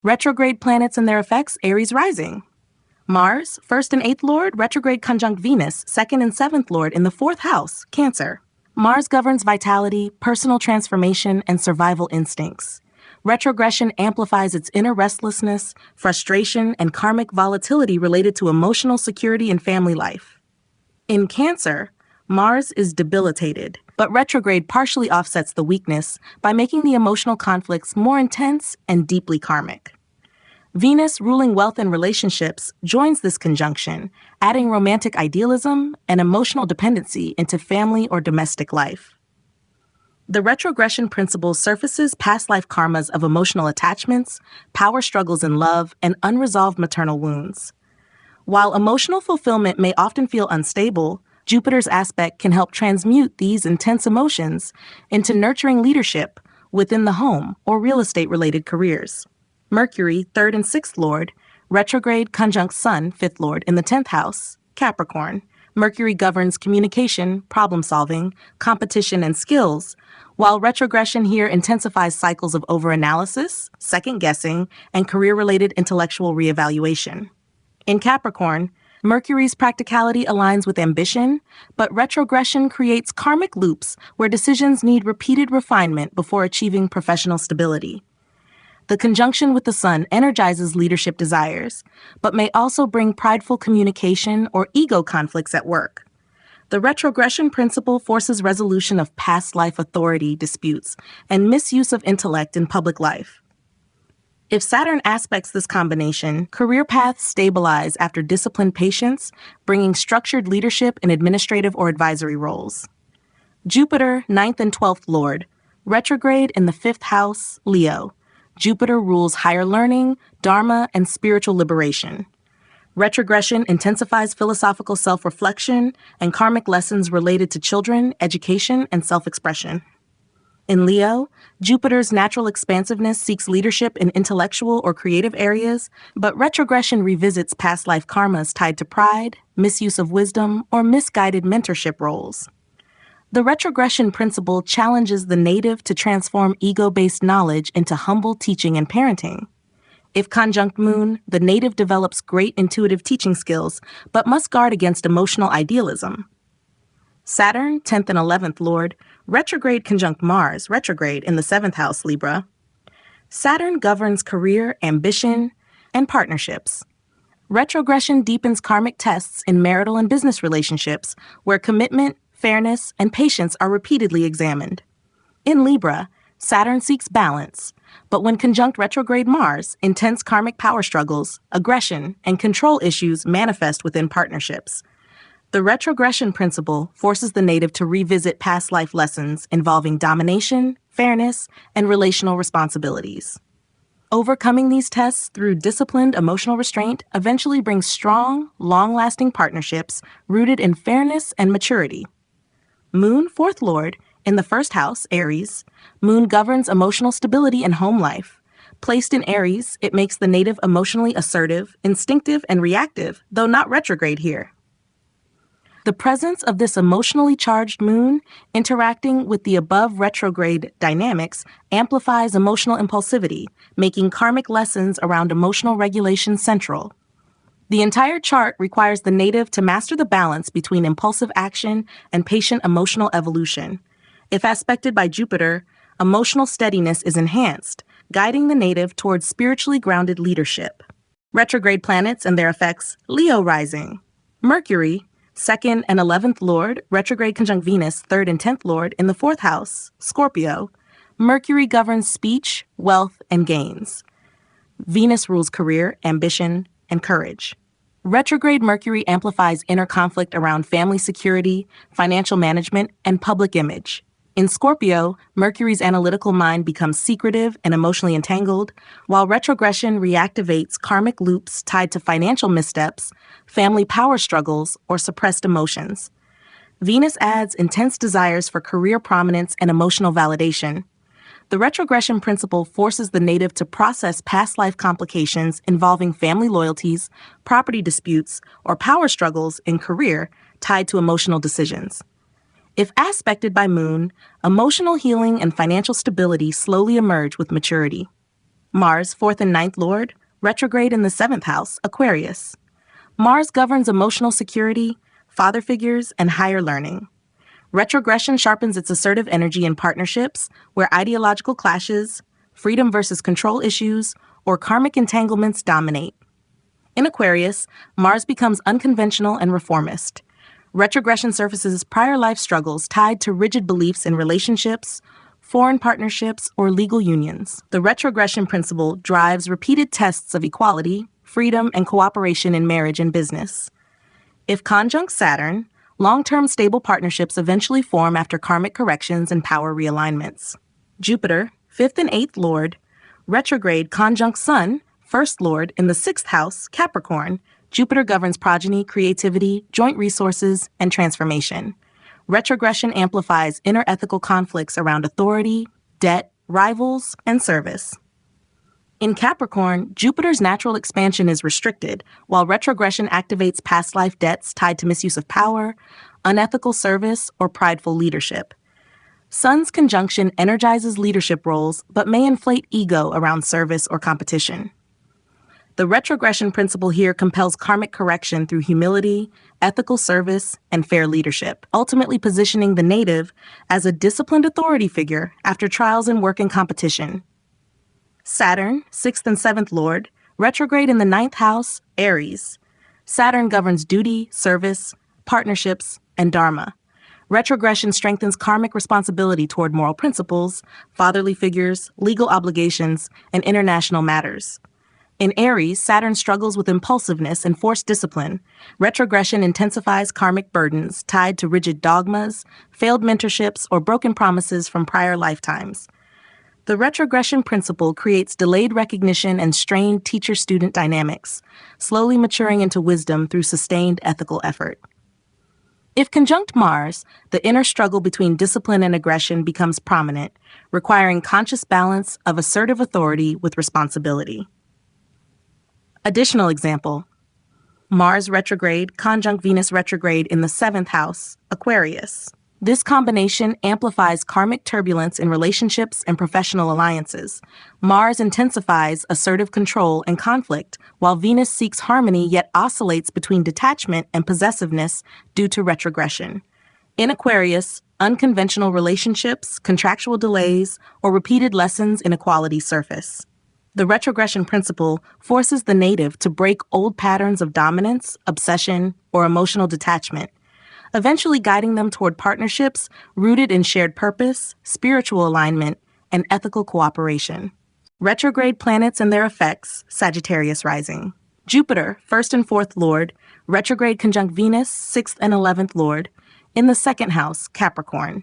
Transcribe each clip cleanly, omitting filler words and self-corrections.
Retrograde planets and their effects, Aries rising. Mars, 1st and 8th Lord, retrograde conjunct Venus, 2nd and 7th Lord in the 4th house, Cancer. Mars governs vitality, personal transformation, and survival instincts. Retrogression amplifies its inner restlessness, frustration, and karmic volatility related to emotional security and family life. In Cancer, Mars is debilitated, but retrograde partially offsets the weakness by making the emotional conflicts more intense and deeply karmic. Venus, ruling wealth and relationships, joins this conjunction, adding romantic idealism and emotional dependency into family or domestic life. The retrogression principle surfaces past life karmas of emotional attachments, power struggles in love, and unresolved maternal wounds. While emotional fulfillment may often feel unstable, Jupiter's aspect can help transmute these intense emotions into nurturing leadership within the home or real estate-related careers. Mercury, 3rd and 6th Lord, retrograde conjunct Sun, 5th Lord, in the 10th house, Capricorn. Mercury governs communication, problem-solving, competition, and skills, while retrogression here intensifies cycles of overanalysis, second-guessing, and career-related intellectual reevaluation. In Capricorn, Mercury's practicality aligns with ambition, but retrogression creates karmic loops where decisions need repeated refinement before achieving professional stability. The conjunction with the Sun energizes leadership desires, but may also bring prideful communication or ego conflicts at work. The retrogression principle forces resolution of past life authority disputes and misuse of intellect in public life. If Saturn aspects this combination, career paths stabilize after disciplined patience, bringing structured leadership in administrative or advisory roles. Jupiter, 9th and 12th Lord, retrograde in the 5th house, Leo. Jupiter rules higher learning, dharma, and spiritual liberation. Retrogression intensifies philosophical self-reflection and karmic lessons related to children, education, and self-expression. In Leo, Jupiter's natural expansiveness seeks leadership in intellectual or creative areas, but retrogression revisits past life karmas tied to pride, misuse of wisdom, or misguided mentorship roles. The retrogression principle challenges the native to transform ego-based knowledge into humble teaching and parenting. If conjunct Moon, the native develops great intuitive teaching skills, but must guard against emotional idealism. Saturn, 10th and 11th Lord, retrograde conjunct Mars, retrograde in the 7th house, Libra. Saturn governs career, ambition, and partnerships. Retrogression deepens karmic tests in marital and business relationships, where commitment, fairness, and patience are repeatedly examined. In Libra, Saturn seeks balance, but when conjunct retrograde Mars, intense karmic power struggles, aggression, and control issues manifest within partnerships. The retrogression principle forces the native to revisit past life lessons involving domination, fairness, and relational responsibilities. Overcoming these tests through disciplined emotional restraint eventually brings strong, long-lasting partnerships rooted in fairness and maturity. Moon, 4th Lord, in the 1st house, Aries. Moon governs emotional stability and home life. Placed in Aries, it makes the native emotionally assertive, instinctive, and reactive, though not retrograde here. The presence of this emotionally charged moon interacting with the above retrograde dynamics amplifies emotional impulsivity, making karmic lessons around emotional regulation central. The entire chart requires the native to master the balance between impulsive action and patient emotional evolution. If aspected by Jupiter, emotional steadiness is enhanced, guiding the native towards spiritually grounded leadership. Retrograde planets and their effects, Leo rising. Mercury, 2nd and 11th Lord, retrograde conjunct Venus, 3rd and 10th Lord, in the 4th house, Scorpio. Mercury governs speech, wealth, and gains. Venus rules career, ambition, and courage. Retrograde Mercury amplifies inner conflict around family security, financial management, and public image. In Scorpio, Mercury's analytical mind becomes secretive and emotionally entangled, while retrogression reactivates karmic loops tied to financial missteps, family power struggles, or suppressed emotions. Venus adds intense desires for career prominence and emotional validation. The retrogression principle forces the native to process past life complications involving family loyalties, property disputes, or power struggles in career tied to emotional decisions. If aspected by Moon, emotional healing and financial stability slowly emerge with maturity. Mars, 4th and 9th Lord, retrograde in the 7th house, Aquarius. Mars governs emotional security, father figures, and higher learning. Retrogression sharpens its assertive energy in partnerships where ideological clashes, freedom versus control issues, or karmic entanglements dominate. In Aquarius, Mars becomes unconventional and reformist. Retrogression surfaces prior life struggles tied to rigid beliefs in relationships, foreign partnerships, or legal unions. The retrogression principle drives repeated tests of equality, freedom, and cooperation in marriage and business. If conjunct Saturn, long-term stable partnerships eventually form after karmic corrections and power realignments. Jupiter, 5th and 8th Lord, retrograde conjunct Sun, 1st Lord in the 6th house, Capricorn. Jupiter governs progeny, creativity, joint resources, and transformation. Retrogression amplifies inner ethical conflicts around authority, debt, rivals, and service. In Capricorn, Jupiter's natural expansion is restricted, while retrogression activates past life debts tied to misuse of power, unethical service, or prideful leadership. Sun's conjunction energizes leadership roles but may inflate ego around service or competition. The retrogression principle here compels karmic correction through humility, ethical service, and fair leadership, ultimately positioning the native as a disciplined authority figure after trials in work and competition. Saturn, 6th and 7th Lord, retrograde in the 9th house, Aries. Saturn governs duty, service, partnerships, and dharma. Retrogression strengthens karmic responsibility toward moral principles, fatherly figures, legal obligations, and international matters. In Aries, Saturn struggles with impulsiveness and forced discipline. Retrogression intensifies karmic burdens tied to rigid dogmas, failed mentorships, or broken promises from prior lifetimes. The retrogression principle creates delayed recognition and strained teacher-student dynamics, slowly maturing into wisdom through sustained ethical effort. If conjunct Mars, the inner struggle between discipline and aggression becomes prominent, requiring conscious balance of assertive authority with responsibility. Additional example, Mars retrograde conjunct Venus retrograde in the 7th house, Aquarius. This combination amplifies karmic turbulence in relationships and professional alliances. Mars intensifies assertive control and conflict, while Venus seeks harmony yet oscillates between detachment and possessiveness due to retrogression. In Aquarius, unconventional relationships, contractual delays, or repeated lessons in equality surface. The retrogression principle forces the native to break old patterns of dominance, obsession, or emotional detachment, eventually guiding them toward partnerships rooted in shared purpose, spiritual alignment, and ethical cooperation. Retrograde planets and their effects, Sagittarius rising. Jupiter, 1st and 4th Lord, retrograde conjunct Venus, 6th and 11th Lord, in the 2nd house, Capricorn.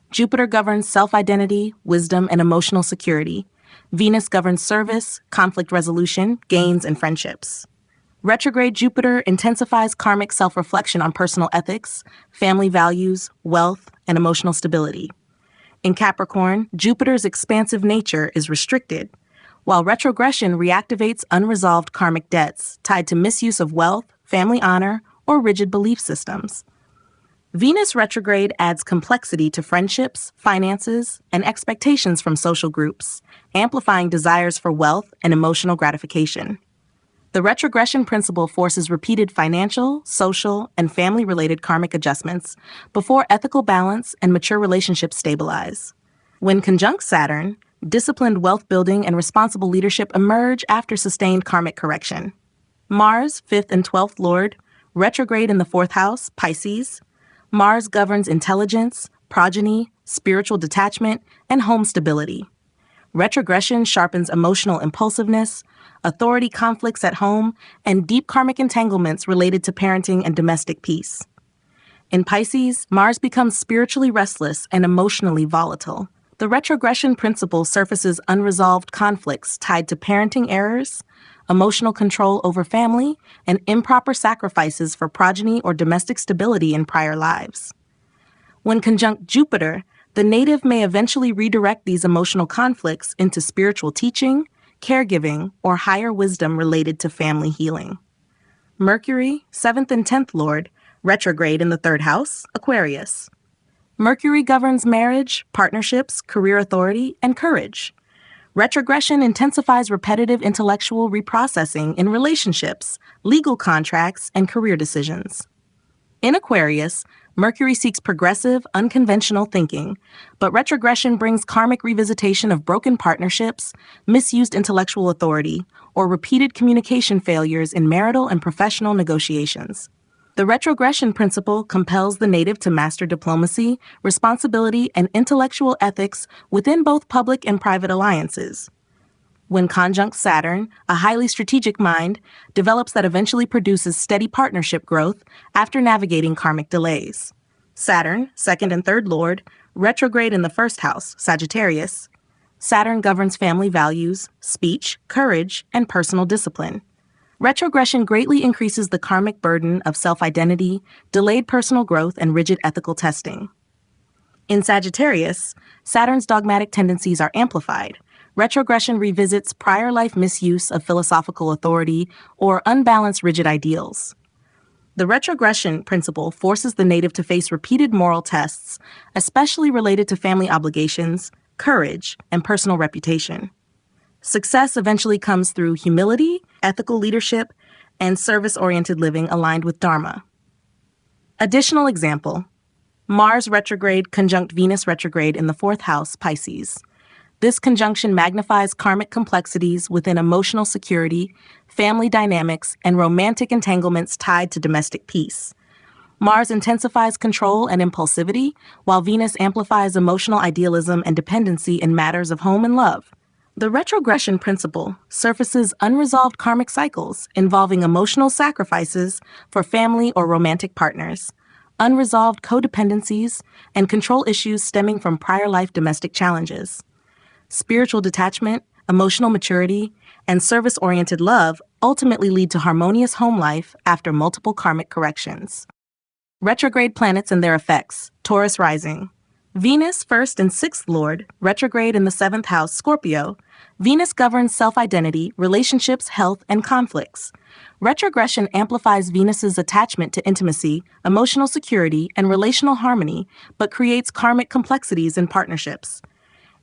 Jupiter governs self-identity, wisdom, and emotional security. Venus governs service, conflict resolution, gains, and friendships. Retrograde Jupiter intensifies karmic self-reflection on personal ethics, family values, wealth, and emotional stability. In Capricorn, Jupiter's expansive nature is restricted, while retrogression reactivates unresolved karmic debts tied to misuse of wealth, family honor, or rigid belief systems. Venus retrograde adds complexity to friendships, finances, and expectations from social groups, amplifying desires for wealth and emotional gratification. The retrogression principle forces repeated financial, social, and family-related karmic adjustments before ethical balance and mature relationships stabilize. When conjunct Saturn, disciplined wealth building and responsible leadership emerge after sustained karmic correction. Mars, 5th and 12th Lord, retrograde in the 4th house, Pisces. Mars governs intelligence, progeny, spiritual detachment, and home stability. Retrogression sharpens emotional impulsiveness, authority conflicts at home, and deep karmic entanglements related to parenting and domestic peace. In Pisces, Mars becomes spiritually restless and emotionally volatile. The retrogression principle surfaces unresolved conflicts tied to parenting errors, emotional control over family, and improper sacrifices for progeny or domestic stability in prior lives. When conjunct Jupiter, the native may eventually redirect these emotional conflicts into spiritual teaching, caregiving, or higher wisdom related to family healing. Mercury, 7th and 10th Lord, retrograde in the 3rd house, Aquarius. Mercury governs marriage, partnerships, career authority, and courage. Retrogression intensifies repetitive intellectual reprocessing in relationships, legal contracts, and career decisions. In Aquarius, Mercury seeks progressive, unconventional thinking, but retrogression brings karmic revisitation of broken partnerships, misused intellectual authority, or repeated communication failures in marital and professional negotiations. The retrogression principle compels the native to master diplomacy, responsibility, and intellectual ethics within both public and private alliances. When conjunct Saturn, a highly strategic mind, develops that eventually produces steady partnership growth after navigating karmic delays. Saturn, second and third lord, retrograde in the first house, Sagittarius. Saturn governs family values, speech, courage, and personal discipline. Retrogression greatly increases the karmic burden of self-identity, delayed personal growth, and rigid ethical testing. In Sagittarius, Saturn's dogmatic tendencies are amplified. Retrogression revisits prior life misuse of philosophical authority or unbalanced rigid ideals. The retrogression principle forces the native to face repeated moral tests, especially related to family obligations, courage, and personal reputation. Success eventually comes through humility, ethical leadership, and service-oriented living aligned with Dharma. Additional example: Mars retrograde conjunct Venus retrograde in the fourth house, Pisces. This conjunction magnifies karmic complexities within emotional security, family dynamics, and romantic entanglements tied to domestic peace. Mars intensifies control and impulsivity, while Venus amplifies emotional idealism and dependency in matters of home and love. The retrogression principle surfaces unresolved karmic cycles involving emotional sacrifices for family or romantic partners, unresolved codependencies, and control issues stemming from prior life domestic challenges. Spiritual detachment, emotional maturity, and service-oriented love ultimately lead to harmonious home life after multiple karmic corrections. Retrograde planets and their effects. Taurus rising. Venus, first and sixth lord, retrograde in the seventh house, Scorpio. Venus governs self-identity, relationships, health, and conflicts. Retrogression amplifies Venus's attachment to intimacy, emotional security, and relational harmony, but creates karmic complexities in partnerships.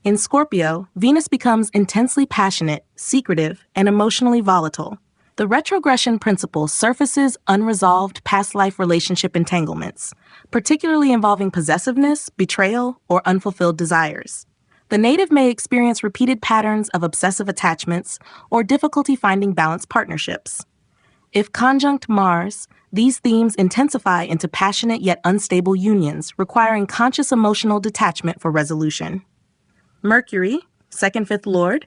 In Scorpio, Venus becomes intensely passionate, secretive, and emotionally volatile. The retrogression principle surfaces unresolved past life relationship entanglements, particularly involving possessiveness, betrayal, or unfulfilled desires. The native may experience repeated patterns of obsessive attachments or difficulty finding balanced partnerships. If conjunct Mars, these themes intensify into passionate yet unstable unions, requiring conscious emotional detachment for resolution. Mercury, second-fifth lord,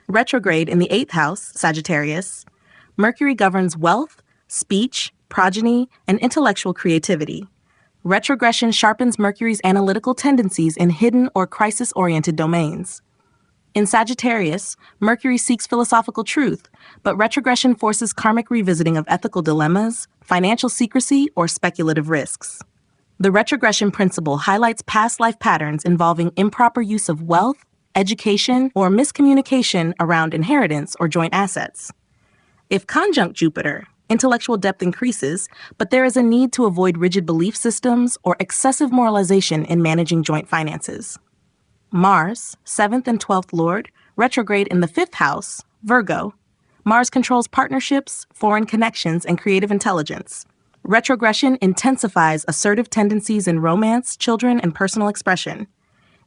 retrograde in the eighth house, Sagittarius. Mercury governs wealth, speech, progeny, and intellectual creativity. Retrogression sharpens Mercury's analytical tendencies in hidden or crisis-oriented domains. In Sagittarius, Mercury seeks philosophical truth, but retrogression forces karmic revisiting of ethical dilemmas, financial secrecy, or speculative risks. The retrogression principle highlights past life patterns involving improper use of wealth, education, or miscommunication around inheritance or joint assets. If conjunct Jupiter, intellectual depth increases, but there is a need to avoid rigid belief systems or excessive moralization in managing joint finances. Mars, seventh and 12th lord, retrograde in the fifth house, Virgo. Mars controls partnerships, foreign connections, and creative intelligence. Retrogression intensifies assertive tendencies in romance, children, and personal expression.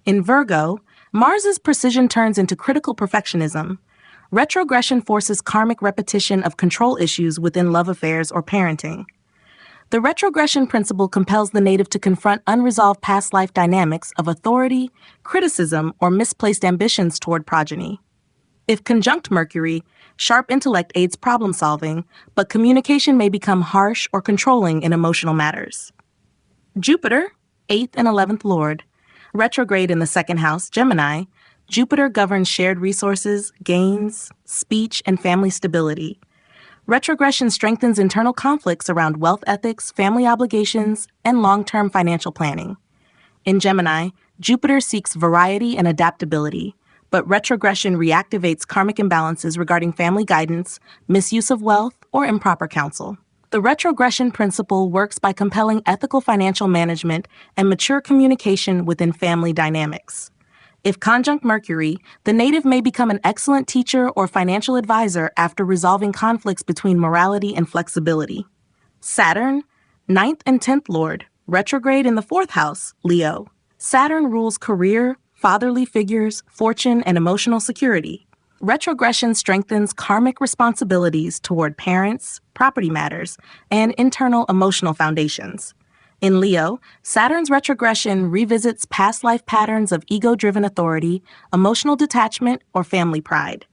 In Virgo, Mars's precision turns into critical perfectionism. Retrogression forces karmic repetition of control issues within love affairs or parenting. The retrogression principle compels the native to confront unresolved past life dynamics of authority, criticism, or misplaced ambitions toward progeny. If conjunct Mercury, sharp intellect aids problem solving, but communication may become harsh or controlling in emotional matters. Jupiter, 8th and 11th lord, retrograde in the second house, Gemini. Jupiter governs shared resources, gains, speech, and family stability. Retrogression strengthens internal conflicts around wealth ethics, family obligations, and long-term financial planning. In Gemini, Jupiter seeks variety and adaptability, but retrogression reactivates karmic imbalances regarding family guidance, misuse of wealth, or improper counsel. The retrogression principle works by compelling ethical financial management and mature communication within family dynamics. If conjunct Mercury, the native may become an excellent teacher or financial advisor after resolving conflicts between morality and flexibility. Saturn, 9th and 10th Lord, retrograde in the 4th house, Leo. Saturn rules career, fatherly figures, fortune, and emotional security. Retrogression strengthens karmic responsibilities toward parents, property matters, and internal emotional foundations. In Leo, Saturn's retrogression revisits past life patterns of ego-driven authority, emotional detachment, or family pride.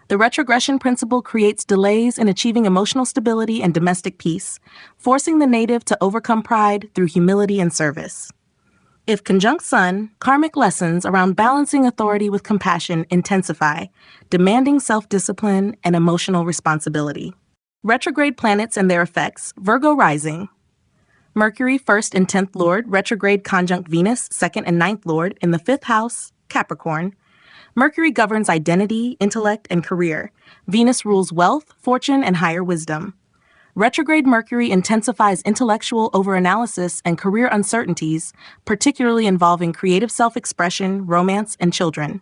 The retrogression principle creates delays in achieving emotional stability and domestic peace, forcing the native to overcome pride through humility and service. If conjunct Sun, karmic lessons around balancing authority with compassion intensify, demanding self-discipline and emotional responsibility. Retrograde planets and their effects, Virgo rising. Mercury, 1st and 10th Lord, retrograde conjunct Venus, 2nd and 9th Lord, in the 5th house, Capricorn. Mercury governs identity, intellect, and career. Venus rules wealth, fortune, and higher wisdom. Retrograde Mercury intensifies intellectual overanalysis and career uncertainties, particularly involving creative self-expression, romance, and children.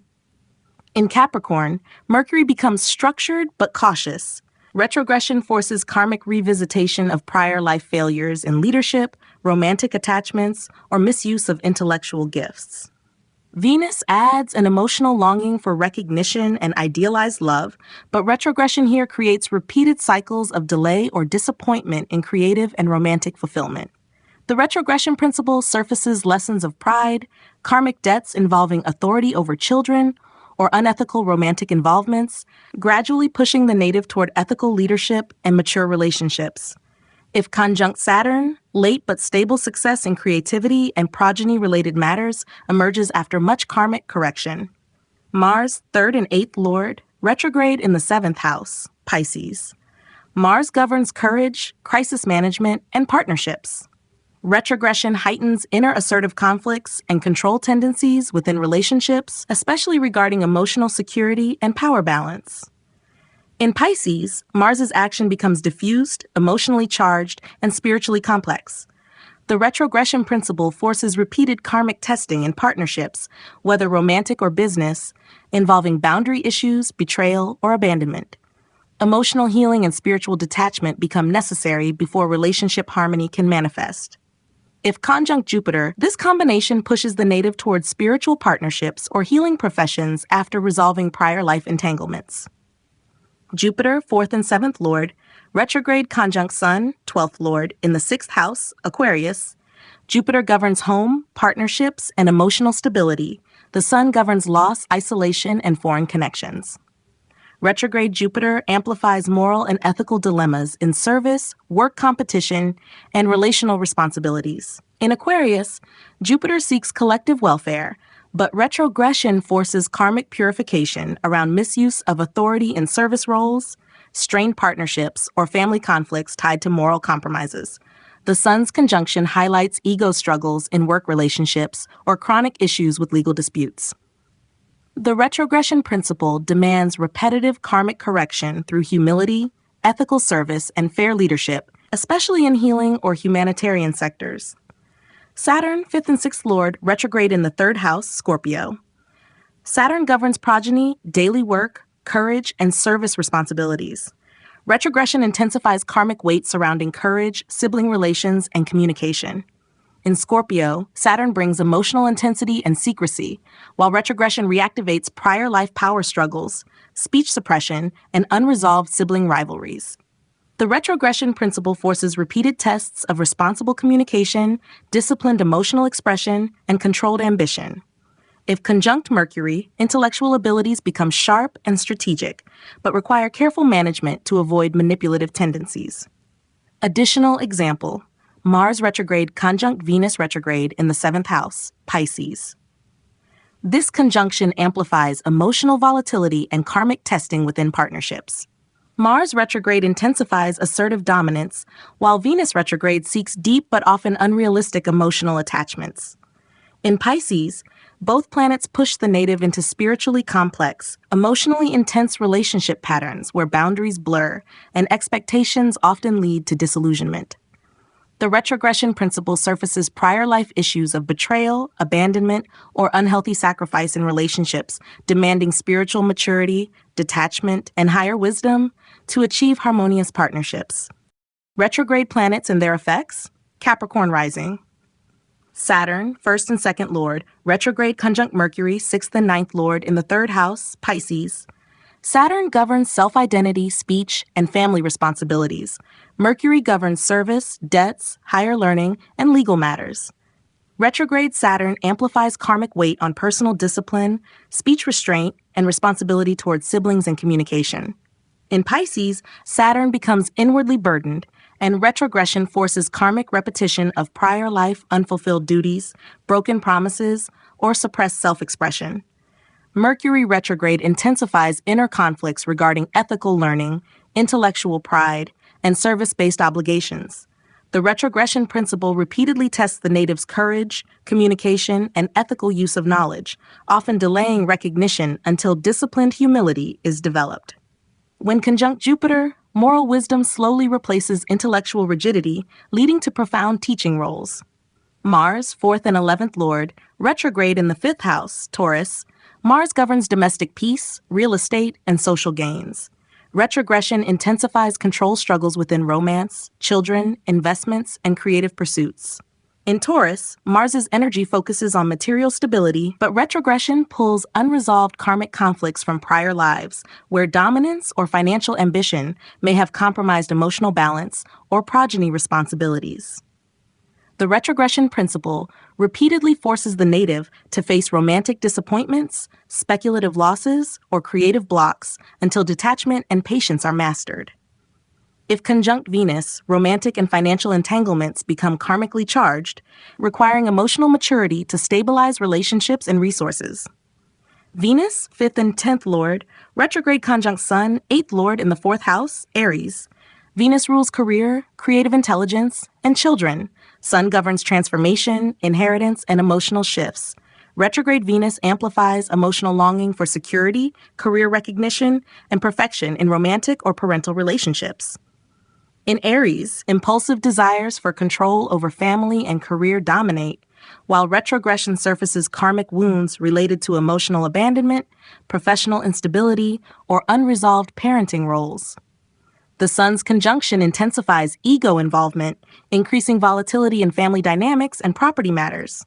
In Capricorn, Mercury becomes structured but cautious. Retrogression forces karmic revisitation of prior life failures in leadership, romantic attachments, or misuse of intellectual gifts. Venus adds an emotional longing for recognition and idealized love, but retrogression here creates repeated cycles of delay or disappointment in creative and romantic fulfillment. The retrogression principle surfaces lessons of pride, karmic debts involving authority over children, or unethical romantic involvements, gradually pushing the native toward ethical leadership and mature relationships. If conjunct Saturn, late but stable success in creativity and progeny-related matters emerges after much karmic correction. Mars, 3rd and 8th Lord, retrograde in the 7th house, Pisces. Mars governs courage, crisis management, and partnerships. Retrogression heightens inner assertive conflicts and control tendencies within relationships, especially regarding emotional security and power balance. In Pisces, Mars's action becomes diffused, emotionally charged, and spiritually complex. The retrogression principle forces repeated karmic testing in partnerships, whether romantic or business, involving boundary issues, betrayal, or abandonment. Emotional healing and spiritual detachment become necessary before relationship harmony can manifest. If conjunct Jupiter, this combination pushes the native towards spiritual partnerships or healing professions after resolving prior life entanglements. Jupiter, 4th and 7th Lord, retrograde conjunct Sun, 12th Lord, in the 6th house, Aquarius. Jupiter governs home, partnerships, and emotional stability. The Sun governs loss, isolation, and foreign connections. Retrograde Jupiter amplifies moral and ethical dilemmas in service, work competition, and relational responsibilities. In Aquarius, Jupiter seeks collective welfare, but retrogression forces karmic purification around misuse of authority in service roles, strained partnerships, or family conflicts tied to moral compromises. The Sun's conjunction highlights ego struggles in work relationships or chronic issues with legal disputes. The retrogression principle demands repetitive karmic correction through humility, ethical service, and fair leadership, especially in healing or humanitarian sectors. Saturn, 5th and 6th Lord, retrograde in the 3rd house, Scorpio. Saturn governs progeny, daily work, courage, and service responsibilities. Retrogression intensifies karmic weight surrounding courage, sibling relations, and communication. In Scorpio, Saturn brings emotional intensity and secrecy, while retrogression reactivates prior life power struggles, speech suppression, and unresolved sibling rivalries. The retrogression principle forces repeated tests of responsible communication, disciplined emotional expression, and controlled ambition. If conjunct Mercury, intellectual abilities become sharp and strategic, but require careful management to avoid manipulative tendencies. Additional example, Mars retrograde conjunct Venus retrograde in the 7th house, Pisces. This conjunction amplifies emotional volatility and karmic testing within partnerships. Mars retrograde intensifies assertive dominance, while Venus retrograde seeks deep but often unrealistic emotional attachments. In Pisces, both planets push the native into spiritually complex, emotionally intense relationship patterns where boundaries blur and expectations often lead to disillusionment. The retrogression principle surfaces prior life issues of betrayal, abandonment, or unhealthy sacrifice in relationships, demanding spiritual maturity, detachment, and higher wisdom to achieve harmonious partnerships. Retrograde planets and their effects: Capricorn rising. Saturn, first and second lord, retrograde conjunct Mercury, sixth and ninth lord in the third house, Pisces. Saturn governs self-identity, speech, and family responsibilities. Mercury governs service, debts, higher learning, and legal matters. Retrograde Saturn amplifies karmic weight on personal discipline, speech restraint, and responsibility towards siblings and communication. In Pisces, Saturn becomes inwardly burdened, and retrogression forces karmic repetition of prior life unfulfilled duties, broken promises, or suppressed self-expression. Mercury retrograde intensifies inner conflicts regarding ethical learning, intellectual pride, and service-based obligations. The retrogression principle repeatedly tests the native's courage, communication, and ethical use of knowledge, often delaying recognition until disciplined humility is developed. When conjunct Jupiter, moral wisdom slowly replaces intellectual rigidity, leading to profound teaching roles. Mars, 4th and 11th Lord, retrograde in the 5th house, Taurus. Mars governs domestic peace, real estate, and social gains. Retrogression intensifies control struggles within romance, children, investments, and creative pursuits. In Taurus, Mars's energy focuses on material stability, but retrogression pulls unresolved karmic conflicts from prior lives, where dominance or financial ambition may have compromised emotional balance or progeny responsibilities. The retrogression principle repeatedly forces the native to face romantic disappointments, speculative losses, or creative blocks until detachment and patience are mastered. If conjunct Venus, romantic and financial entanglements become karmically charged, requiring emotional maturity to stabilize relationships and resources. Venus, 5th and 10th Lord, retrograde conjunct Sun, 8th Lord in the 4th house, Aries. Venus rules career, creative intelligence, and children. Sun governs transformation, inheritance, and emotional shifts. Retrograde Venus amplifies emotional longing for security, career recognition, and perfection in romantic or parental relationships. In Aries, impulsive desires for control over family and career dominate, while retrogression surfaces karmic wounds related to emotional abandonment, professional instability, or unresolved parenting roles. The Sun's conjunction intensifies ego involvement, increasing volatility in family dynamics and property matters.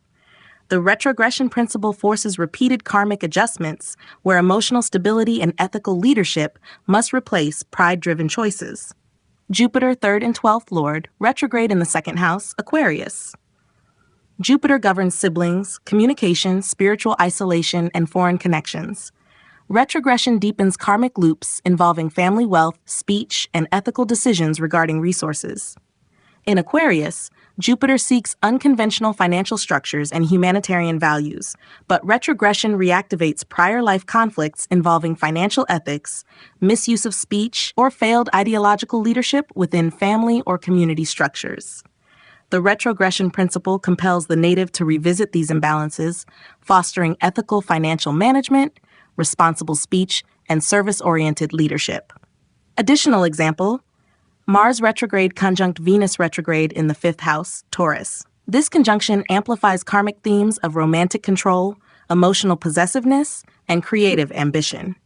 The retrogression principle forces repeated karmic adjustments, where emotional stability and ethical leadership must replace pride-driven choices. Jupiter, 3rd and 12th Lord, retrograde in the 2nd house, Aquarius. Jupiter governs siblings, communication, spiritual isolation, and foreign connections. Retrogression deepens karmic loops involving family wealth, speech, and ethical decisions regarding resources. In Aquarius, Jupiter seeks unconventional financial structures and humanitarian values, but retrogression reactivates prior life conflicts involving financial ethics, misuse of speech, or failed ideological leadership within family or community structures. The retrogression principle compels the native to revisit these imbalances, fostering ethical financial management, responsible speech, and service-oriented leadership. Additional example: Mars retrograde conjunct Venus retrograde in the 5th house, Taurus. This conjunction amplifies karmic themes of romantic control, emotional possessiveness, and creative ambition.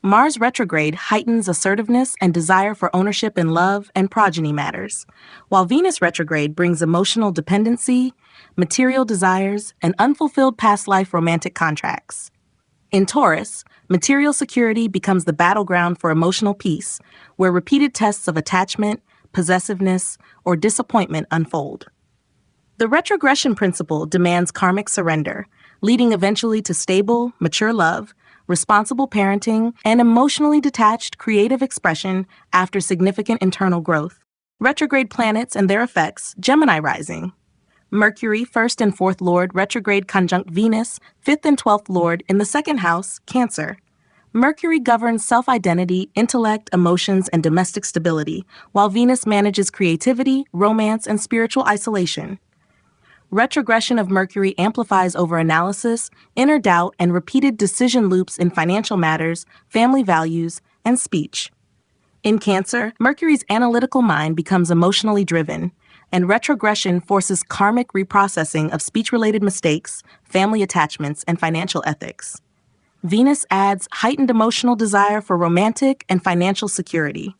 Mars retrograde heightens assertiveness and desire for ownership in love and progeny matters, while Venus retrograde brings emotional dependency, material desires, and unfulfilled past life romantic contracts. In Taurus, material security becomes the battleground for emotional peace, where repeated tests of attachment, possessiveness, or disappointment unfold. The retrogression principle demands karmic surrender, leading eventually to stable, mature love, responsible parenting, and emotionally detached creative expression after significant internal growth. Retrograde planets and their effects: Gemini rising. Mercury, 1st and 4th Lord, retrograde conjunct Venus, 5th and 12th Lord in the 2nd house, Cancer. Mercury governs self-identity, intellect, emotions, and domestic stability, while Venus manages creativity, romance, and spiritual isolation. Retrogression of Mercury amplifies overanalysis, inner doubt, and repeated decision loops in financial matters, family values, and speech. In Cancer, Mercury's analytical mind becomes emotionally driven, and retrogression forces karmic reprocessing of speech-related mistakes, family attachments, and financial ethics. Venus adds heightened emotional desire for romantic and financial security.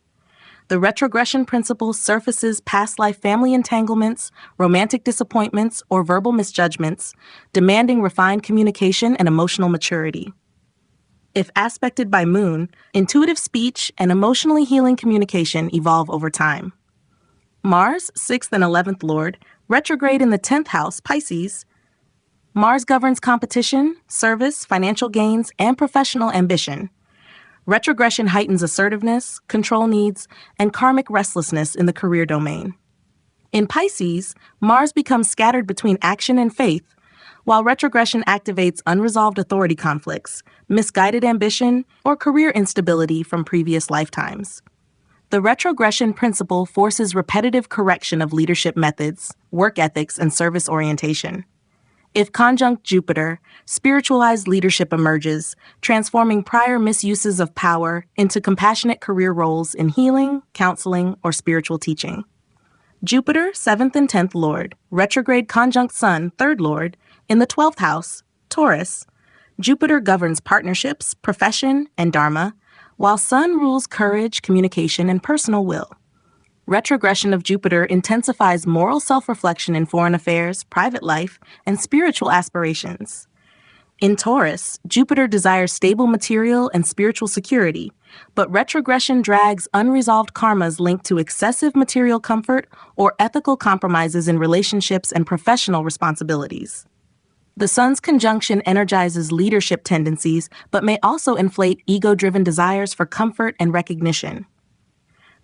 The retrogression principle surfaces past life family entanglements, romantic disappointments, or verbal misjudgments, demanding refined communication and emotional maturity. If aspected by Moon, intuitive speech and emotionally healing communication evolve over time. Mars, 6th and 11th Lord, retrograde in the 10th house, Pisces. Mars governs competition, service, financial gains, and professional ambition. Retrogression heightens assertiveness, control needs, and karmic restlessness in the career domain. In Pisces, Mars becomes scattered between action and faith, while retrogression activates unresolved authority conflicts, misguided ambition, or career instability from previous lifetimes. The retrogression principle forces repetitive correction of leadership methods, work ethics, and service orientation. If conjunct Jupiter, spiritualized leadership emerges, transforming prior misuses of power into compassionate career roles in healing, counseling, or spiritual teaching. Jupiter, 7th and 10th Lord, retrograde conjunct Sun, 3rd Lord, in the 12th house, Taurus. Jupiter governs partnerships, profession, and dharma, while Sun rules courage, communication, and personal will. Retrogression of Jupiter intensifies moral self-reflection in foreign affairs, private life, and spiritual aspirations. In Taurus, Jupiter desires stable material and spiritual security, but retrogression drags unresolved karmas linked to excessive material comfort or ethical compromises in relationships and professional responsibilities. The Sun's conjunction energizes leadership tendencies, but may also inflate ego-driven desires for comfort and recognition.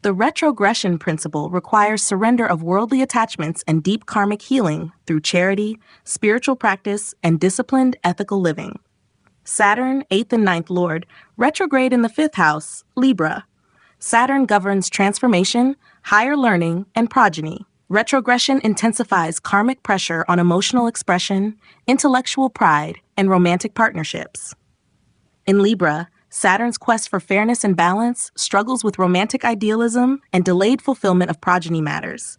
The retrogression principle requires surrender of worldly attachments and deep karmic healing through charity, spiritual practice, and disciplined ethical living. Saturn, 8th and 9th Lord, retrograde in the 5th house, Libra. Saturn governs transformation, higher learning, and progeny. Retrogression intensifies karmic pressure on emotional expression, intellectual pride, and romantic partnerships. In Libra, Saturn's quest for fairness and balance struggles with romantic idealism and delayed fulfillment of progeny matters.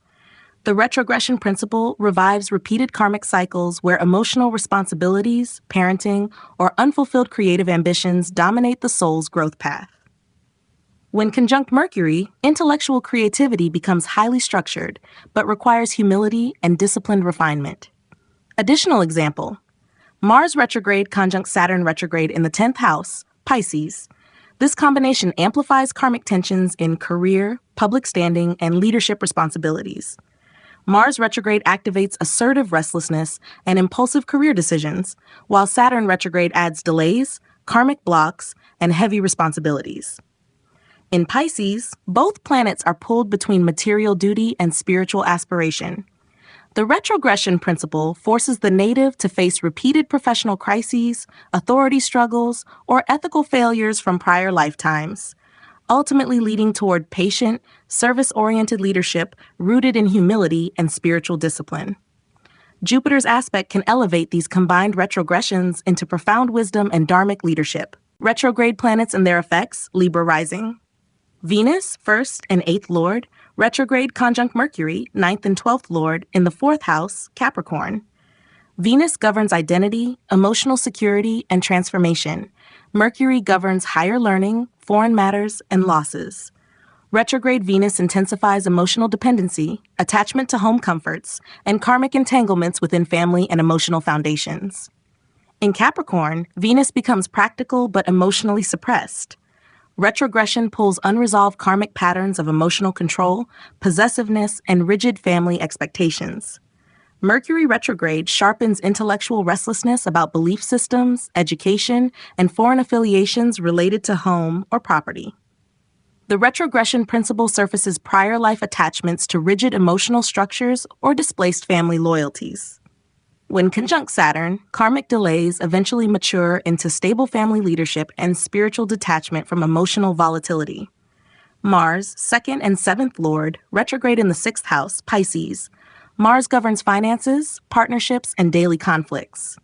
The retrogression principle revives repeated karmic cycles where emotional responsibilities, parenting, or unfulfilled creative ambitions dominate the soul's growth path. When conjunct Mercury, intellectual creativity becomes highly structured, but requires humility and disciplined refinement. Additional example: Mars retrograde conjunct Saturn retrograde in the 10th house, Pisces. This combination amplifies karmic tensions in career, public standing, and leadership responsibilities. Mars retrograde activates assertive restlessness and impulsive career decisions, while Saturn retrograde adds delays, karmic blocks, and heavy responsibilities. In Pisces, both planets are pulled between material duty and spiritual aspiration. The retrogression principle forces the native to face repeated professional crises, authority struggles, or ethical failures from prior lifetimes, ultimately leading toward patient, service-oriented leadership rooted in humility and spiritual discipline. Jupiter's aspect can elevate these combined retrogressions into profound wisdom and dharmic leadership. Retrograde planets and their effects, Libra rising. Venus, 1st and 8th Lord, retrograde conjunct Mercury, 9th and 12th Lord, in the 4th house, Capricorn. Venus governs identity, emotional security, and transformation. Mercury governs higher learning, foreign matters, and losses. Retrograde Venus intensifies emotional dependency, attachment to home comforts, and karmic entanglements within family and emotional foundations. In Capricorn, Venus becomes practical but emotionally suppressed. Retrogression pulls unresolved karmic patterns of emotional control, possessiveness, and rigid family expectations. Mercury retrograde sharpens intellectual restlessness about belief systems, education, and foreign affiliations related to home or property. The retrogression principle surfaces prior life attachments to rigid emotional structures or displaced family loyalties. When conjunct Saturn, karmic delays eventually mature into stable family leadership and spiritual detachment from emotional volatility. Mars, 2nd and 7th Lord, retrograde in the 6th house, Pisces. Mars governs finances, partnerships, and daily conflicts.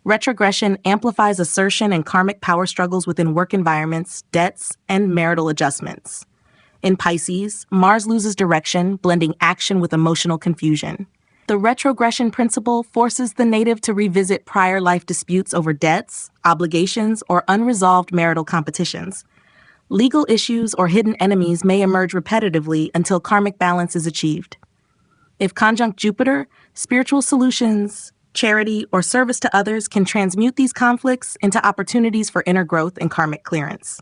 Retrogression amplifies assertion and karmic power struggles within work environments, debts, and marital adjustments. In Pisces, Mars loses direction, blending action with emotional confusion. The retrogression principle forces the native to revisit prior life disputes over debts, obligations, or unresolved marital competitions. Legal issues or hidden enemies may emerge repetitively until karmic balance is achieved. If conjunct Jupiter, spiritual solutions, charity, or service to others can transmute these conflicts into opportunities for inner growth and karmic clearance.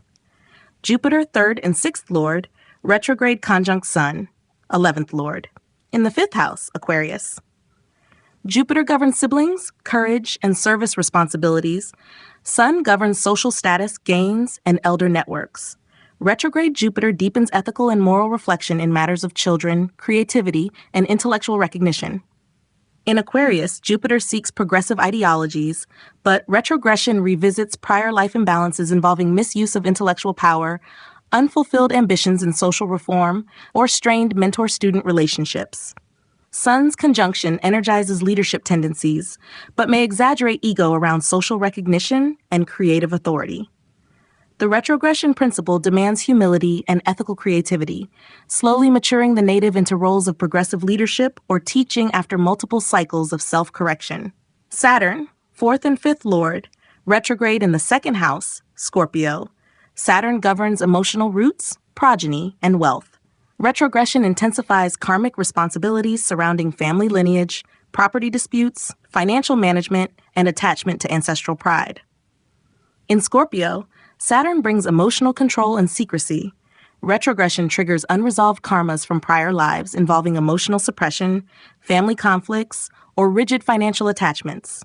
Jupiter, 3rd and 6th Lord, retrograde conjunct Sun, 11th Lord, in the 5th house, Aquarius. Jupiter governs siblings, courage, and service responsibilities. Sun governs social status, gains, and elder networks. Retrograde Jupiter deepens ethical and moral reflection in matters of children, creativity, and intellectual recognition. In Aquarius, Jupiter seeks progressive ideologies, but retrogression revisits prior life imbalances involving misuse of intellectual power, unfulfilled ambitions in social reform, or strained mentor-student relationships. Sun's conjunction energizes leadership tendencies, but may exaggerate ego around social recognition and creative authority. The retrogression principle demands humility and ethical creativity, slowly maturing the native into roles of progressive leadership or teaching after multiple cycles of self-correction. Saturn, 4th and 5th Lord, retrograde in the 2nd house, Scorpio. Saturn governs emotional roots, progeny, and wealth. Retrogression intensifies karmic responsibilities surrounding family lineage, property disputes, financial management, and attachment to ancestral pride. In Scorpio, Saturn brings emotional control and secrecy. Retrogression triggers unresolved karmas from prior lives involving emotional suppression, family conflicts, or rigid financial attachments.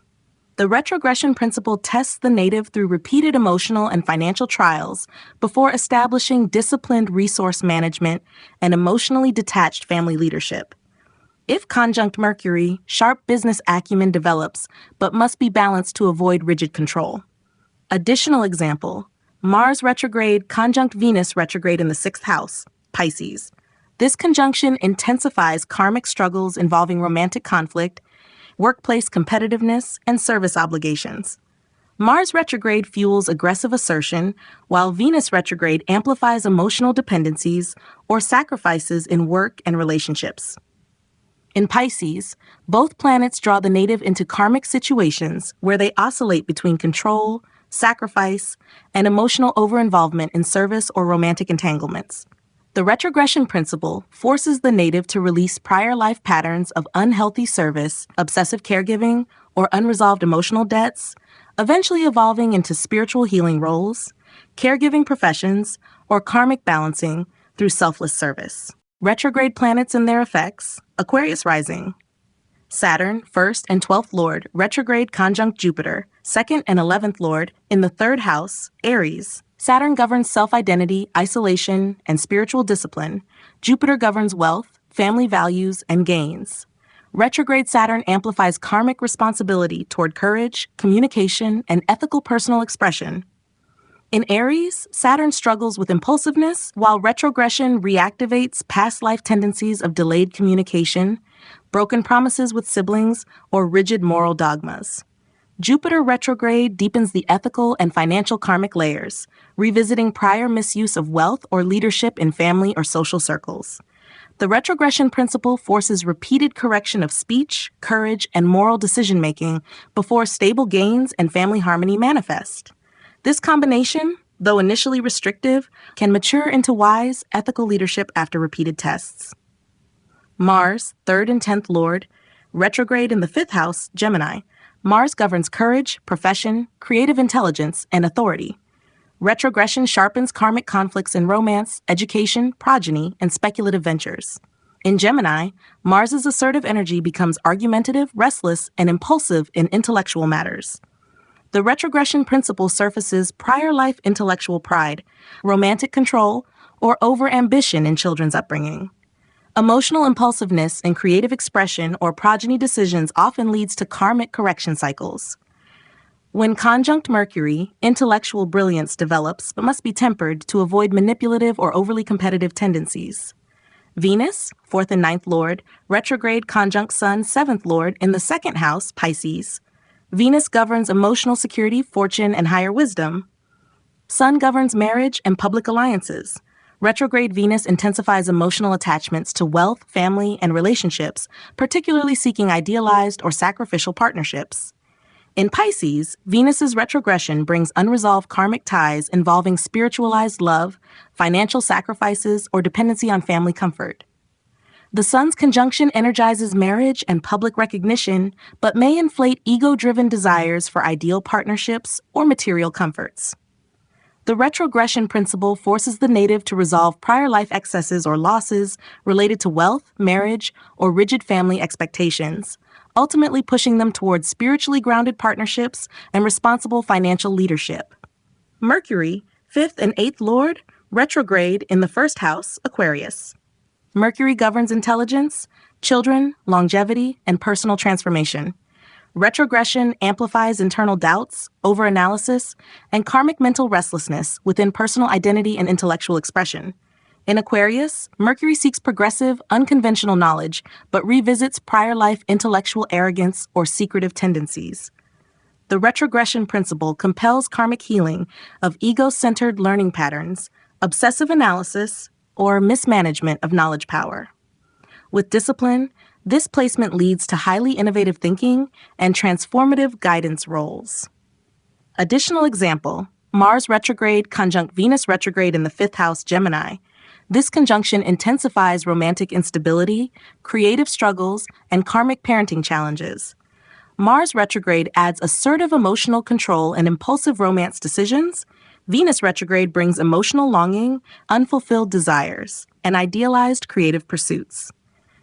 The retrogression principle tests the native through repeated emotional and financial trials before establishing disciplined resource management and emotionally detached family leadership. If conjunct Mercury, sharp business acumen develops, but must be balanced to avoid rigid control. Additional example, Mars retrograde conjunct Venus retrograde in the 6th house, Pisces. This conjunction intensifies karmic struggles involving romantic conflict, workplace competitiveness, and service obligations. Mars retrograde fuels aggressive assertion, while Venus retrograde amplifies emotional dependencies or sacrifices in work and relationships. In Pisces, both planets draw the native into karmic situations where they oscillate between control, sacrifice, and emotional over-involvement in service or romantic entanglements. The retrogression principle forces the native to release prior life patterns of unhealthy service, obsessive caregiving, or unresolved emotional debts, eventually evolving into spiritual healing roles, caregiving professions, or karmic balancing through selfless service. Retrograde planets and their effects, Aquarius rising. Saturn, 1st and 12th Lord, retrograde conjunct Jupiter, 2nd and 11th Lord, in the 3rd house, Aries. Saturn governs self-identity, isolation, and spiritual discipline. Jupiter governs wealth, family values, and gains. Retrograde Saturn amplifies karmic responsibility toward courage, communication, and ethical personal expression. In Aries, Saturn struggles with impulsiveness, while retrogression reactivates past life tendencies of delayed communication, broken promises with siblings, or rigid moral dogmas. Jupiter retrograde deepens the ethical and financial karmic layers, revisiting prior misuse of wealth or leadership in family or social circles. The retrogression principle forces repeated correction of speech, courage, and moral decision-making before stable gains and family harmony manifest. This combination, though initially restrictive, can mature into wise, ethical leadership after repeated tests. Mars, 3rd and 10th Lord, retrograde in the 5th house, Gemini. Mars governs courage, profession, creative intelligence, and authority. Retrogression sharpens karmic conflicts in romance, education, progeny, and speculative ventures. In Gemini, Mars's assertive energy becomes argumentative, restless, and impulsive in intellectual matters. The retrogression principle surfaces prior life intellectual pride, romantic control, or over-ambition in children's upbringing. Emotional impulsiveness and creative expression or progeny decisions often leads to karmic correction cycles. When conjunct Mercury, intellectual brilliance develops but must be tempered to avoid manipulative or overly competitive tendencies. Venus, 4th and 9th Lord, retrograde conjunct Sun, 7th Lord, in the 2nd house, Pisces. Venus governs emotional security, fortune, and higher wisdom. Sun governs marriage and public alliances. Retrograde Venus intensifies emotional attachments to wealth, family, and relationships, particularly seeking idealized or sacrificial partnerships. In Pisces, Venus's retrogression brings unresolved karmic ties involving spiritualized love, financial sacrifices, or dependency on family comfort. The Sun's conjunction energizes marriage and public recognition, but may inflate ego-driven desires for ideal partnerships or material comforts. The retrogression principle forces the native to resolve prior life excesses or losses related to wealth, marriage, or rigid family expectations, ultimately pushing them towards spiritually grounded partnerships and responsible financial leadership. Mercury, 5th and 8th Lord, retrograde in the 1st house, Aquarius. Mercury governs intelligence, children, longevity, and personal transformation. Retrogression amplifies internal doubts, overanalysis, and karmic mental restlessness within personal identity and intellectual expression. In Aquarius, Mercury seeks progressive, unconventional knowledge, but revisits prior life intellectual arrogance or secretive tendencies. The retrogression principle compels karmic healing of ego-centered learning patterns, obsessive analysis, or mismanagement of knowledge power. With discipline, this placement leads to highly innovative thinking and transformative guidance roles. Additional example, Mars retrograde conjunct Venus retrograde in the 5th house, Gemini. This conjunction intensifies romantic instability, creative struggles, and karmic parenting challenges. Mars retrograde adds assertive emotional control and impulsive romance decisions. Venus retrograde brings emotional longing, unfulfilled desires, and idealized creative pursuits.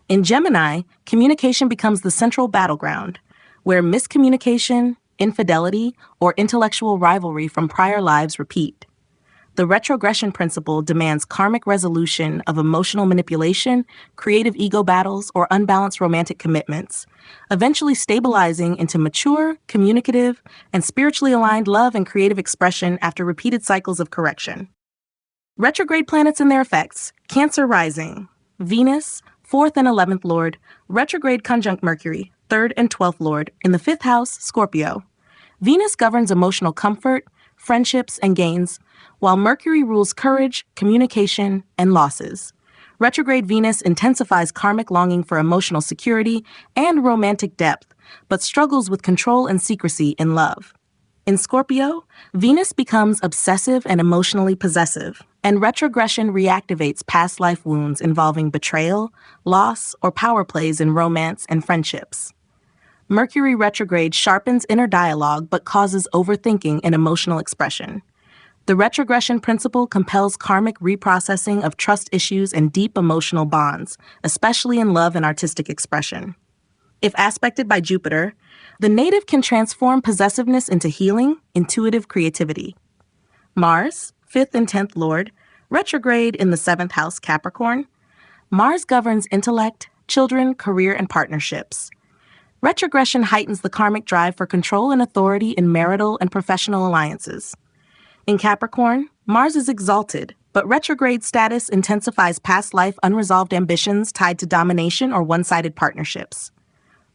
In Gemini, communication becomes the central battleground, where miscommunication, infidelity, or intellectual rivalry from prior lives repeat. The retrogression principle demands karmic resolution of emotional manipulation, creative ego battles, or unbalanced romantic commitments, eventually stabilizing into mature, communicative, and spiritually aligned love and creative expression after repeated cycles of correction. Retrograde planets and their effects. Cancer rising. Venus, 4th and 11th Lord, retrograde conjunct Mercury, 3rd and 12th Lord, in the 5th house, Scorpio. Venus governs emotional comfort, friendships, and gains, while Mercury rules courage, communication, and losses. Retrograde Venus intensifies karmic longing for emotional security and romantic depth, but struggles with control and secrecy in love. In Scorpio, Venus becomes obsessive and emotionally possessive, and retrogression reactivates past life wounds involving betrayal, loss, or power plays in romance and friendships. Mercury retrograde sharpens inner dialogue but causes overthinking and emotional expression. The retrogression principle compels karmic reprocessing of trust issues and deep emotional bonds, especially in love and artistic expression. If aspected by Jupiter, the native can transform possessiveness into healing, intuitive creativity. Mars, 5th and 10th Lord, retrograde in the 7th house, Capricorn. Mars governs intellect, children, career, and partnerships. Retrogression heightens the karmic drive for control and authority in marital and professional alliances. In Capricorn, Mars is exalted, but retrograde status intensifies past life unresolved ambitions tied to domination or one-sided partnerships.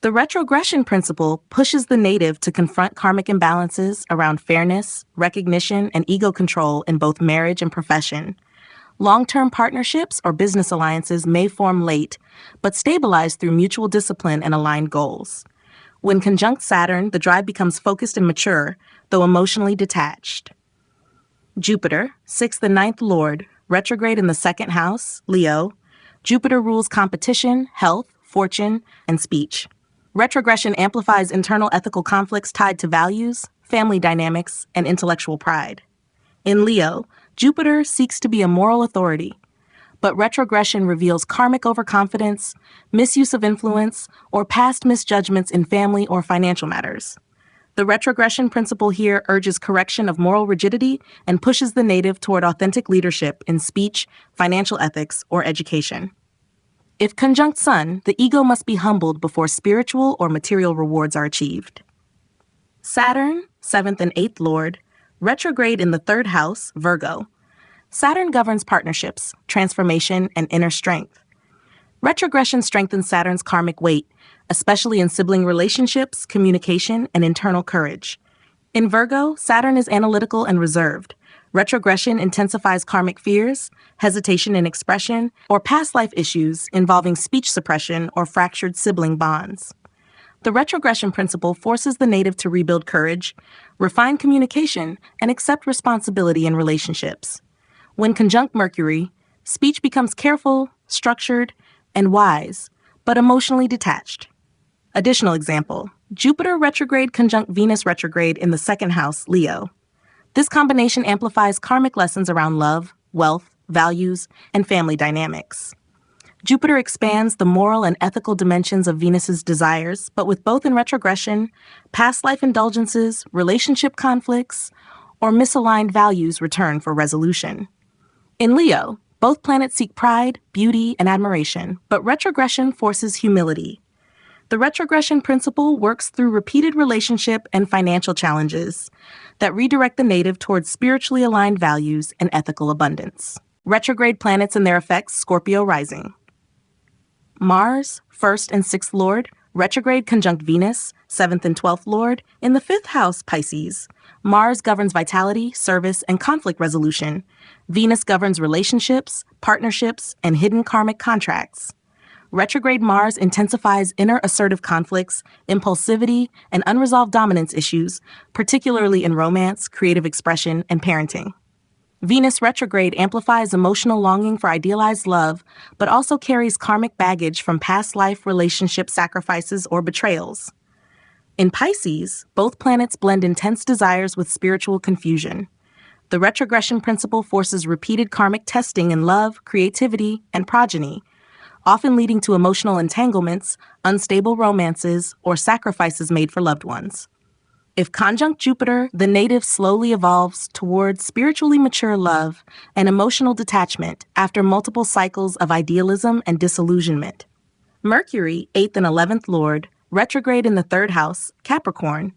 The retrogression principle pushes the native to confront karmic imbalances around fairness, recognition, and ego control in both marriage and profession. Long-term partnerships or business alliances may form late, but stabilize through mutual discipline and aligned goals. When conjunct Saturn, the drive becomes focused and mature, though emotionally detached. Jupiter, 6th and 9th Lord, retrograde in the 2nd house, Leo. Jupiter rules competition, health, fortune, and speech. Retrogression amplifies internal ethical conflicts tied to values, family dynamics, and intellectual pride. In Leo, Jupiter seeks to be a moral authority, but retrogression reveals karmic overconfidence, misuse of influence, or past misjudgments in family or financial matters. The retrogression principle here urges correction of moral rigidity and pushes the native toward authentic leadership in speech, financial ethics, or education. If conjunct Sun, the ego must be humbled before spiritual or material rewards are achieved. Saturn, 7th and 8th Lord, retrograde in the 3rd house, Virgo. Saturn governs partnerships, transformation, and inner strength. Retrogression strengthens Saturn's karmic weight, especially in sibling relationships, communication, and internal courage. In Virgo, Saturn is analytical and reserved. Retrogression intensifies karmic fears, hesitation in expression, or past life issues involving speech suppression or fractured sibling bonds. The retrogression principle forces the native to rebuild courage, refine communication, and accept responsibility in relationships. When conjunct Mercury, speech becomes careful, structured, and wise, but emotionally detached. Additional example, Jupiter retrograde conjunct Venus retrograde in the second house, Leo. This combination amplifies karmic lessons around love, wealth, values, and family dynamics. Jupiter expands the moral and ethical dimensions of Venus's desires, but with both in retrogression, past life indulgences, relationship conflicts, or misaligned values return for resolution. In Leo, both planets seek pride, beauty, and admiration, but retrogression forces humility. The retrogression principle works through repeated relationship and financial challenges that redirect the native towards spiritually aligned values and ethical abundance. Retrograde planets and their effects, Scorpio rising. Mars, 1st and 6th Lord, retrograde conjunct Venus, 7th and 12th Lord, in the 5th house, Pisces. Mars governs vitality, service, and conflict resolution. Venus governs relationships, partnerships, and hidden karmic contracts. Retrograde Mars intensifies inner assertive conflicts, impulsivity, and unresolved dominance issues, particularly in romance, creative expression, and parenting. Venus retrograde amplifies emotional longing for idealized love, but also carries karmic baggage from past life relationship sacrifices or betrayals. In Pisces, both planets blend intense desires with spiritual confusion. The retrogression principle forces repeated karmic testing in love, creativity, and progeny, often leading to emotional entanglements, unstable romances, or sacrifices made for loved ones. If conjunct Jupiter, the native slowly evolves towards spiritually mature love and emotional detachment after multiple cycles of idealism and disillusionment. Mercury, 8th and 11th Lord, retrograde in the 3rd house, Capricorn.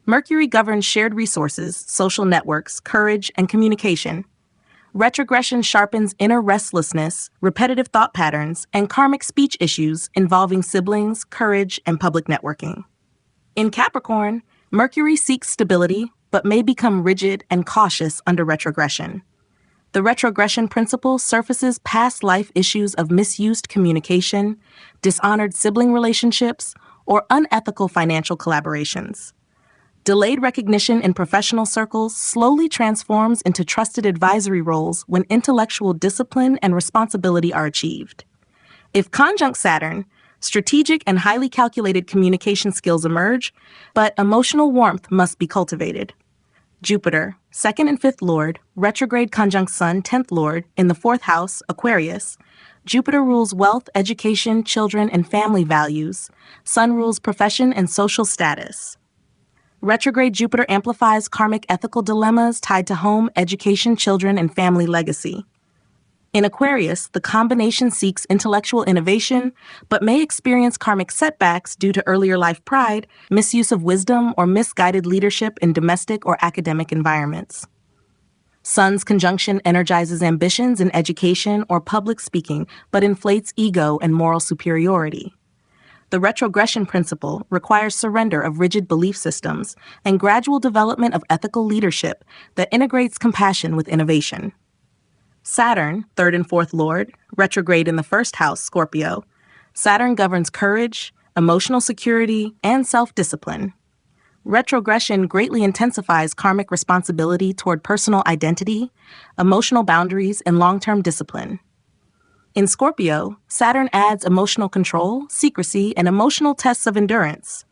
Mercury governs shared resources, social networks, courage, and communication. Retrogression sharpens inner restlessness, repetitive thought patterns, and karmic speech issues involving siblings, courage, and public networking. In Capricorn, Mercury seeks stability, but may become rigid and cautious under retrogression. The retrogression principle surfaces past life issues of misused communication, dishonored sibling relationships, or unethical financial collaborations. Delayed recognition in professional circles slowly transforms into trusted advisory roles when intellectual discipline and responsibility are achieved. If conjunct Saturn, strategic and highly calculated communication skills emerge, but emotional warmth must be cultivated. Jupiter, 2nd and 5th Lord, retrograde conjunct Sun, 10th Lord, in the 4th house, Aquarius. Jupiter rules wealth, education, children, and family values. Sun rules profession and social status. Retrograde Jupiter amplifies karmic ethical dilemmas tied to home, education, children, and family legacy. In Aquarius, the combination seeks intellectual innovation, but may experience karmic setbacks due to earlier life pride, misuse of wisdom, or misguided leadership in domestic or academic environments. Sun's conjunction energizes ambitions in education or public speaking, but inflates ego and moral superiority. The retrogression principle requires surrender of rigid belief systems and gradual development of ethical leadership that integrates compassion with innovation. Saturn, 3rd and 4th Lord, retrograde in the 1st house, Scorpio. Saturn governs courage, emotional security, and self-discipline. Retrogression greatly intensifies karmic responsibility toward personal identity, emotional boundaries, and long-term discipline. In Scorpio, Saturn adds emotional control, secrecy, and emotional tests of endurance.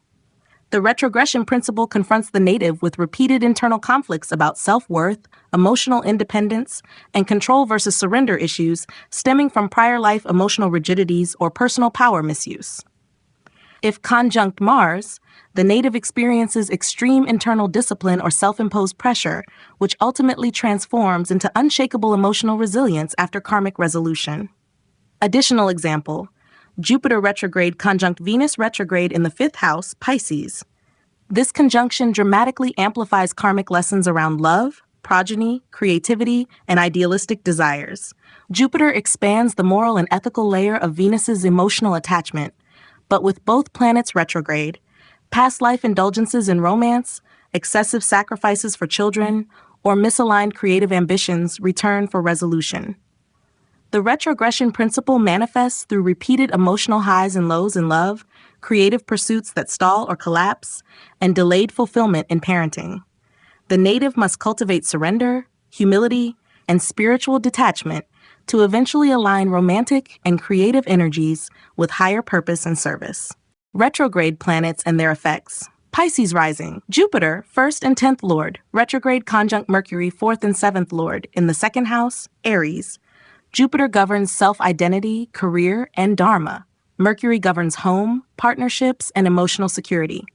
The retrogression principle confronts the native with repeated internal conflicts about self-worth, emotional independence, and control versus surrender issues stemming from prior life emotional rigidities or personal power misuse. If conjunct Mars, the native experiences extreme internal discipline or self-imposed pressure, which ultimately transforms into unshakable emotional resilience after karmic resolution. Additional example, Jupiter retrograde conjunct Venus retrograde in the 5th house, Pisces. This conjunction dramatically amplifies karmic lessons around love, progeny, creativity, and idealistic desires. Jupiter expands the moral and ethical layer of Venus's emotional attachment, but with both planets retrograde, past life indulgences in romance, excessive sacrifices for children, or misaligned creative ambitions return for resolution. The retrogression principle manifests through repeated emotional highs and lows in love, creative pursuits that stall or collapse, and delayed fulfillment in parenting. The native must cultivate surrender, humility, and spiritual detachment to eventually align romantic and creative energies with higher purpose and service. Retrograde planets and their effects. Pisces rising. Jupiter, 1st and 10th Lord, retrograde conjunct Mercury, 4th and 7th Lord, in the 2nd house, Aries. Jupiter governs self-identity, career, and dharma. Mercury governs home, partnerships, and emotional security.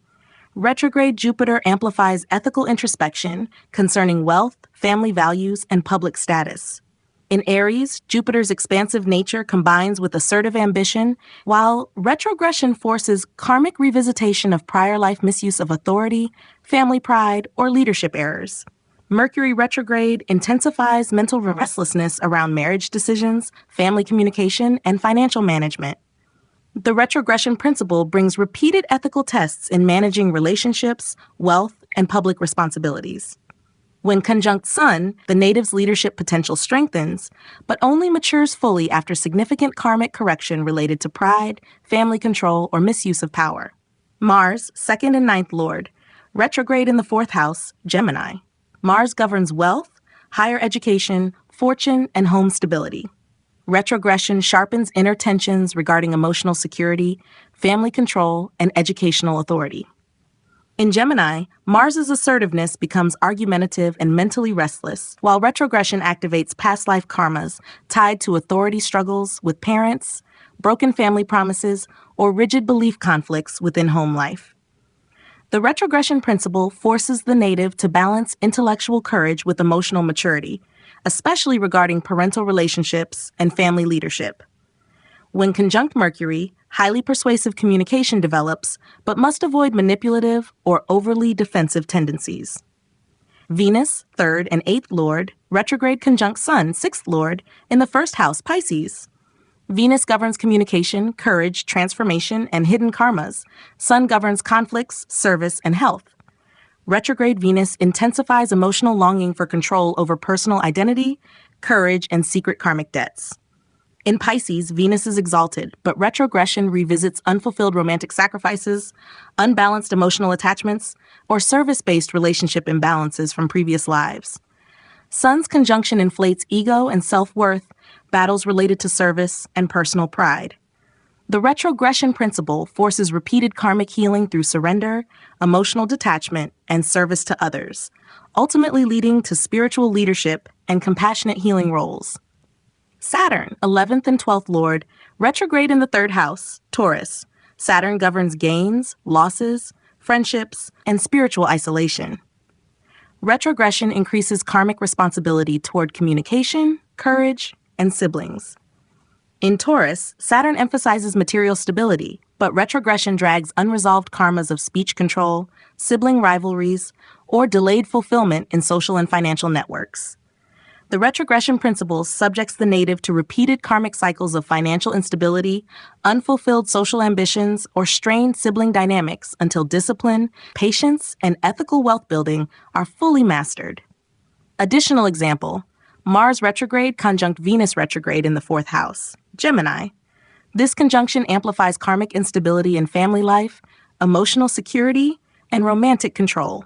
Retrograde Jupiter amplifies ethical introspection concerning wealth, family values, and public status. In Aries, Jupiter's expansive nature combines with assertive ambition, while retrogression forces karmic revisitation of prior life misuse of authority, family pride, or leadership errors. Mercury retrograde intensifies mental restlessness around marriage decisions, family communication, and financial management. The retrogression principle brings repeated ethical tests in managing relationships, wealth, and public responsibilities. When conjunct Sun, the native's leadership potential strengthens, but only matures fully after significant karmic correction related to pride, family control, or misuse of power. Mars, 2nd and 9th Lord, retrograde in the 4th house, Gemini. Mars governs wealth, higher education, fortune, and home stability. Retrogression sharpens inner tensions regarding emotional security, family control, and educational authority. In Gemini, Mars's assertiveness becomes argumentative and mentally restless, while retrogression activates past life karmas tied to authority struggles with parents, broken family promises, or rigid belief conflicts within home life. The retrogression principle forces the native to balance intellectual courage with emotional maturity, especially regarding parental relationships and family leadership. When conjunct Mercury, highly persuasive communication develops, but must avoid manipulative or overly defensive tendencies. Venus, 3rd and 8th Lord, retrograde conjunct Sun, 6th Lord, in the 1st house, Pisces. Venus governs communication, courage, transformation, and hidden karmas. Sun governs conflicts, service, and health. Retrograde Venus intensifies emotional longing for control over personal identity, courage, and secret karmic debts. In Pisces, Venus is exalted, but retrogression revisits unfulfilled romantic sacrifices, unbalanced emotional attachments, or service-based relationship imbalances from previous lives. Sun's conjunction inflates ego and self-worth, battles related to service, and personal pride. The retrogression principle forces repeated karmic healing through surrender, emotional detachment, and service to others, ultimately leading to spiritual leadership and compassionate healing roles. Saturn, 11th and 12th Lord, retrograde in the 3rd house, Taurus. Saturn governs gains, losses, friendships, and spiritual isolation. Retrogression increases karmic responsibility toward communication, courage, and siblings. In Taurus, Saturn emphasizes material stability, but retrogression drags unresolved karmas of speech control, sibling rivalries, or delayed fulfillment in social and financial networks. The retrogression principle subjects the native to repeated karmic cycles of financial instability, unfulfilled social ambitions, or strained sibling dynamics until discipline, patience, and ethical wealth building are fully mastered. Additional example, Mars retrograde conjunct Venus retrograde in the 4th house, Gemini. This conjunction amplifies karmic instability in family life, emotional security, and romantic control.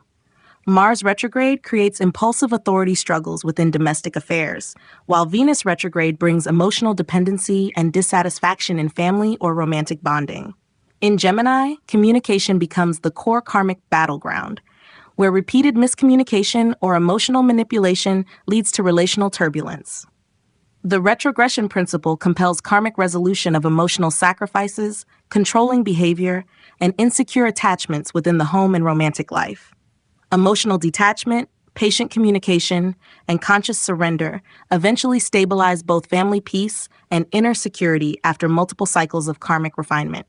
Mars retrograde creates impulsive authority struggles within domestic affairs, while Venus retrograde brings emotional dependency and dissatisfaction in family or romantic bonding. In Gemini, communication becomes the core karmic battleground, where repeated miscommunication or emotional manipulation leads to relational turbulence. The retrogression principle compels karmic resolution of emotional sacrifices, controlling behavior, and insecure attachments within the home and romantic life. Emotional detachment, patient communication, and conscious surrender eventually stabilize both family peace and inner security after multiple cycles of karmic refinement.